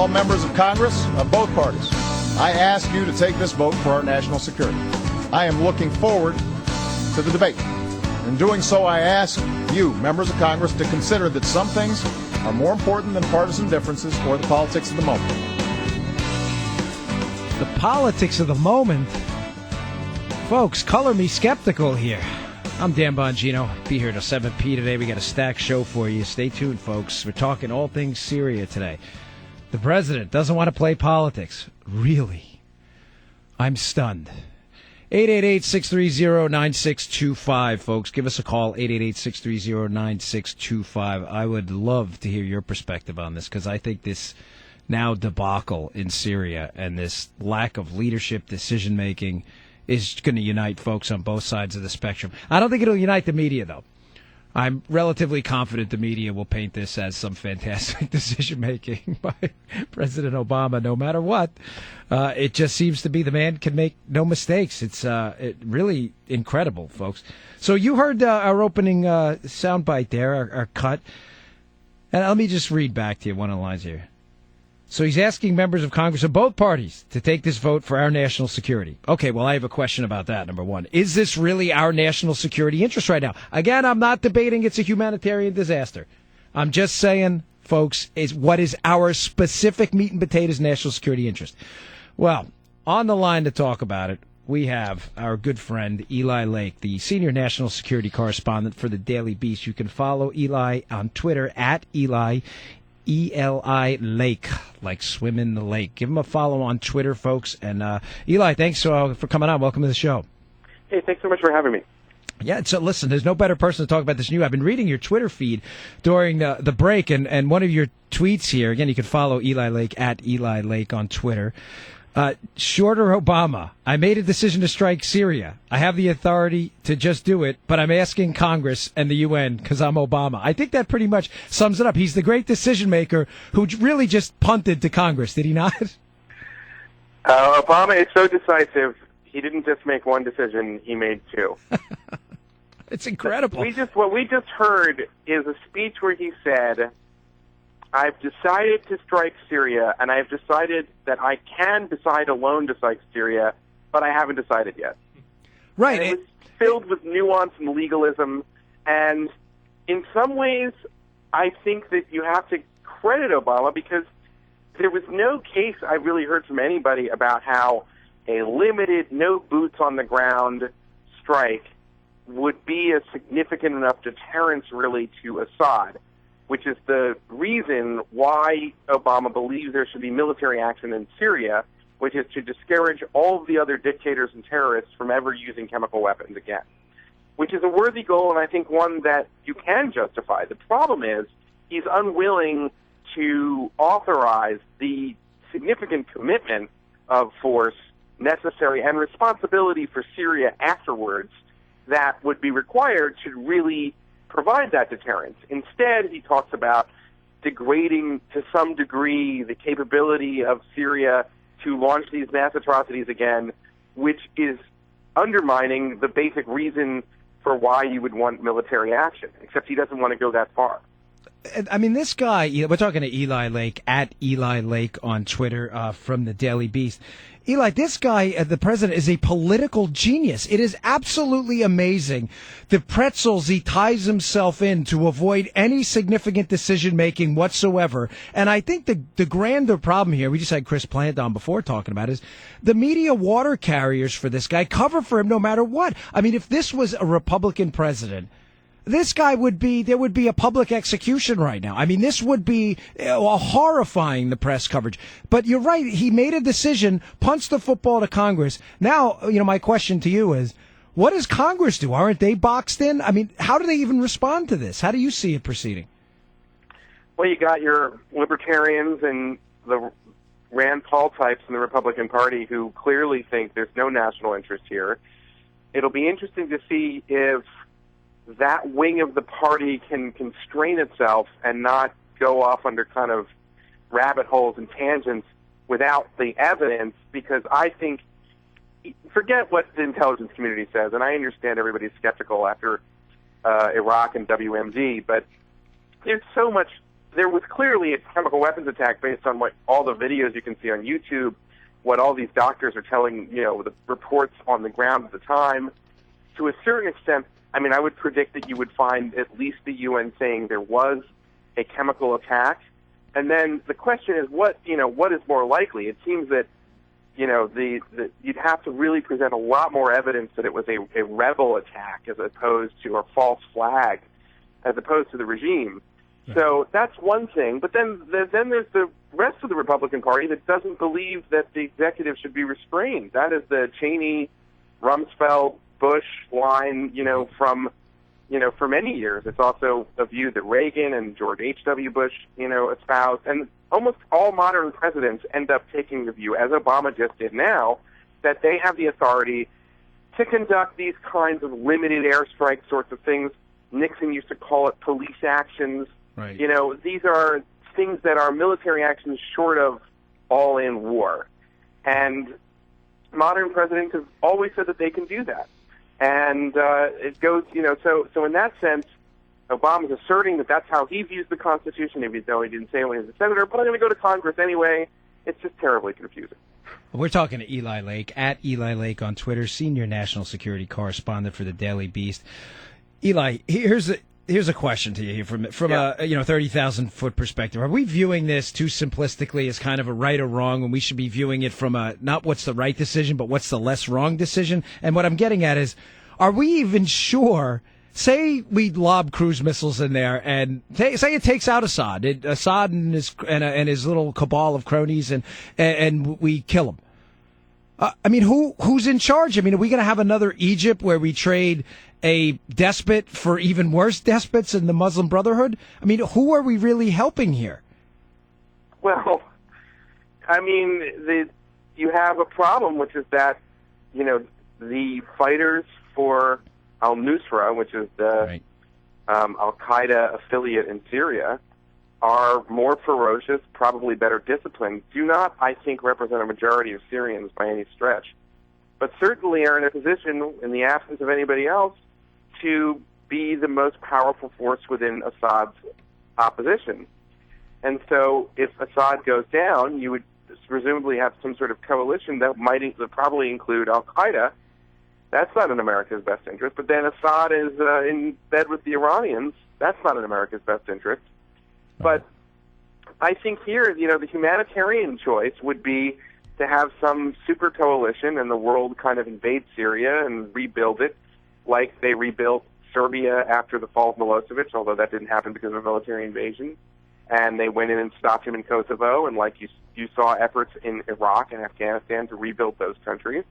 all members of Congress of both parties, I ask you to take this vote for our national security. I am looking forward to the debate. In doing so, I ask you, members of Congress, to consider that some things are more important than partisan differences or the politics of the moment. The politics of the moment? Folks, color me skeptical here. I'm Dan Bongino. Be here till 7 p. today. We got a stacked show for you. Stay tuned, folks. We're talking all things Syria today. The president doesn't want to play politics. Really? I'm stunned. 888-630-9625, folks. Give us a call, 888-630-9625. I would love to hear your perspective on this, because I think this now debacle in Syria and this lack of leadership, decision-making is going to unite folks on both sides of the spectrum. I don't think it'll unite the media, though. I'm relatively confident the media will paint this as some fantastic decision-making by President Obama, no matter what. It just seems to be the man can make no mistakes. It's really incredible, folks. So you heard our opening soundbite there, our cut. And let me just read back to you one of the lines here. So he's asking members of Congress of both parties to take this vote for our national security. Okay, well, I have a question about that, number one. Is this really our national security interest right now? Again, I'm not debating it's a humanitarian disaster. I'm just saying, folks, what is our specific meat and potatoes national security interest? Well, on the line to talk about it, we have our good friend Eli Lake, the senior national security correspondent for the Daily Beast. You can follow Eli on Twitter at Eli, E-L-I Lake, like swim in the lake. Give him a follow on Twitter, folks. And Eli, thanks for coming on. Welcome to the show. Hey, thanks so much for having me. Yeah, so listen, there's no better person to talk about this than you. I've been reading your Twitter feed during the break, and one of your tweets here, again, you can follow Eli Lake at Eli Lake on Twitter. Shorter Obama. I made a decision to strike Syria. I have the authority to just do it, but I'm asking Congress and the UN because I'm Obama. I think that pretty much sums it up. He's the great decision maker who really just punted to Congress, did he not? Obama is so decisive. He didn't just make one decision; he made two. It's incredible. What we just heard is a speech where he said, I've decided to strike Syria, and I've decided that I can decide alone to strike Syria, but I haven't decided yet. Right. And it was filled with nuance and legalism, and in some ways, I think that you have to credit Obama because there was no case I really heard from anybody about how a limited, no boots on the ground strike would be a significant enough deterrence really to Assad, which is the reason why Obama believes there should be military action in Syria, which is to discourage all of the other dictators and terrorists from ever using chemical weapons again, which is a worthy goal and I think one that you can justify. The problem is he's unwilling to authorize the significant commitment of force necessary and responsibility for Syria afterwards that would be required to really provide that deterrence. Instead, he talks about degrading to some degree the capability of Syria to launch these mass atrocities again, which is undermining the basic reason for why you would want military action, except he doesn't want to go that far. I mean, this guy, we're talking to Eli Lake, at Eli Lake on Twitter from the Daily Beast. Eli, this guy, the president, is a political genius. It is absolutely amazing the pretzels he ties himself in to avoid any significant decision-making whatsoever. And I think the grander problem here, we just had Chris Plant on before talking about, is the media water carriers for this guy cover for him no matter what. I mean, if this was a Republican president, this guy there would be a public execution right now. I mean, this would be horrifying, the press coverage. But you're right. He made a decision, punched the football to Congress. Now, my question to you is, what does Congress do? Aren't they boxed in? I mean, how do they even respond to this? How do you see it proceeding? Well, you got your libertarians and the Rand Paul types in the Republican Party who clearly think there's no national interest here. It'll be interesting to see if that wing of the party can constrain itself and not go off under kind of rabbit holes and tangents without the evidence, because I think, forget what the intelligence community says, and I understand everybody's skeptical after Iraq and WMD, but there's so much there was clearly a chemical weapons attack based on what all the videos you can see on YouTube, what all these doctors are telling, the reports on the ground at the time. To a certain extent, I mean, I would predict that you would find at least the UN saying there was a chemical attack. And then the question is, what is more likely? It seems that, you'd have to really present a lot more evidence that it was a rebel attack as opposed to a false flag, as opposed to the regime. So that's one thing. But then there's the rest of the Republican Party that doesn't believe that the executive should be restrained. That is the Cheney, Rumsfeld, Bush line, for many years. It's also a view that Reagan and George H.W. Bush, espoused. And almost all modern presidents end up taking the view, as Obama just did now, that they have the authority to conduct these kinds of limited airstrike sorts of things. Nixon used to call it police actions. Right. These are things that are military actions short of all-in war. And modern presidents have always said that they can do that. And it goes, so in that sense, Obama's asserting that that's how he views the Constitution, even though he didn't say it when he was a senator, but I'm going to go to Congress anyway. It's just terribly confusing. We're talking to Eli Lake, at Eli Lake on Twitter, senior national security correspondent for the Daily Beast. Eli, here's a question to you here from a 30,000-foot perspective. Are we viewing this too simplistically as kind of a right or wrong when we should be viewing it from a not what's the right decision, but what's the less wrong decision? And what I'm getting at is, are we even sure? Say we lob cruise missiles in there, and say it takes out Assad. Assad and his little cabal of cronies, and we kill him. Who's in charge? Are we going to have another Egypt where we trade a despot for even worse despots in the Muslim Brotherhood? Who are we really helping here? Well, you have a problem, which is that, the fighters for al-Nusra, which is the al-Qaeda affiliate in Syria, are more ferocious, probably better disciplined, do not, I think, represent a majority of Syrians by any stretch, but certainly are in a position, in the absence of anybody else, to be the most powerful force within Assad's opposition. And so if Assad goes down, you would presumably have some sort of coalition that probably include al-Qaeda. That's not in America's best interest. But then Assad is in bed with the Iranians. That's not in America's best interest. But I think here, the humanitarian choice would be to have some super coalition and the world kind of invade Syria and rebuild it like they rebuilt Serbia after the fall of Milosevic, although that didn't happen because of a military invasion. And they went in and stopped him in Kosovo, and like you saw efforts in Iraq and Afghanistan to rebuild those countries.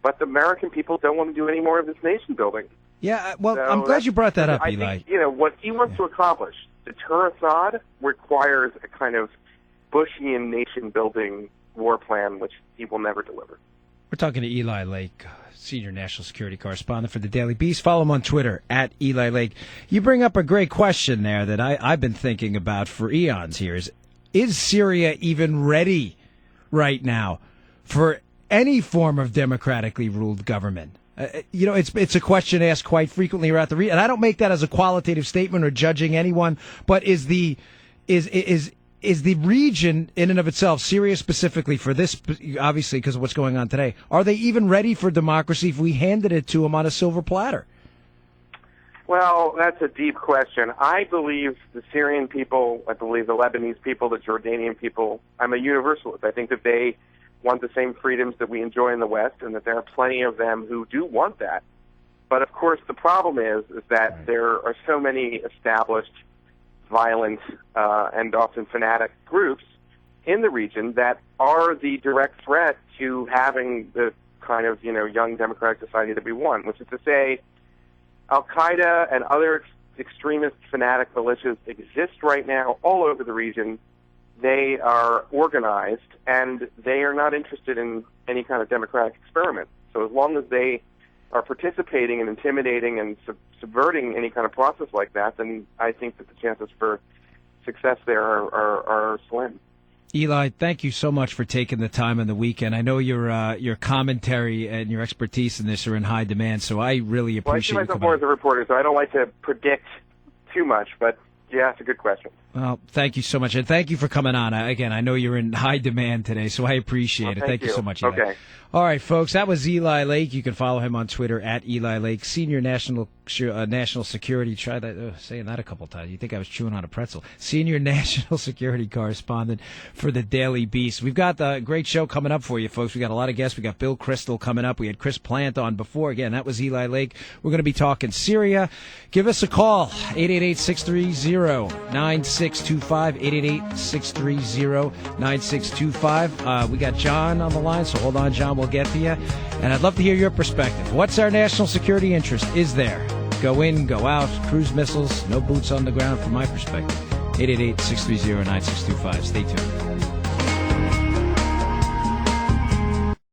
But the American people don't want to do any more of this nation building. Yeah, well, so I'm glad you brought that up, Eli. I think, what he wants to accomplish, deter Assad, requires a kind of Bushian nation-building war plan, which he will never deliver. We're talking to Eli Lake, senior national security correspondent for the Daily Beast. Follow him on Twitter, at Eli Lake. You bring up a great question there that I've been thinking about for eons here. Is Syria even ready right now for any form of democratically ruled government? It's a question asked quite frequently around the region, and I don't make that as a qualitative statement or judging anyone. But is the region in and of itself, Syria specifically, for this, obviously because of what's going on today, are they even ready for democracy if we handed it to them on a silver platter? Well, that's a deep question. I believe the Syrian people, I believe the Lebanese people, the Jordanian people, I'm a universalist. I think that they want the same freedoms that we enjoy in the West, and that there are plenty of them who do want that. But of course, the problem is that there are so many established, violent, and often fanatic groups in the region that are the direct threat to having the kind of, young democratic society that we want, which is to say, Al-Qaeda and other extremist fanatic militias exist right now all over the region. They are organized, and they are not interested in any kind of democratic experiment. So as long as they are participating and intimidating and subverting any kind of process like that, then I think that the chances for success there are slim. Eli, thank you so much for taking the time on the weekend. I know your commentary and your expertise in this are in high demand, so I really appreciate it. Well, I see myself more as a reporter, so I don't like to predict too much, but yeah, it's a good question. Well, thank you so much, and thank you for coming on. Again, I know you're in high demand today, so I appreciate it. Thank you so much, Eli. Okay. All right, folks, that was Eli Lake. You can follow him on Twitter at Eli Lake, senior national security. Try that, saying that a couple times. You think I was chewing on a pretzel? Senior national security correspondent for the Daily Beast. We've got a great show coming up for you, folks. We got a lot of guests. We got Bill Kristol coming up. We had Chris Plant on before. Again, that was Eli Lake. We're going to be talking Syria. Give us a call, 888-630-9625, 888-630-9625. We got John on the line, so hold on, John. We'll get to you. And I'd love to hear your perspective. What's our national security interest? Is there? Go in, go out, cruise missiles, no boots on the ground from my perspective. 888-630-9625. Stay tuned.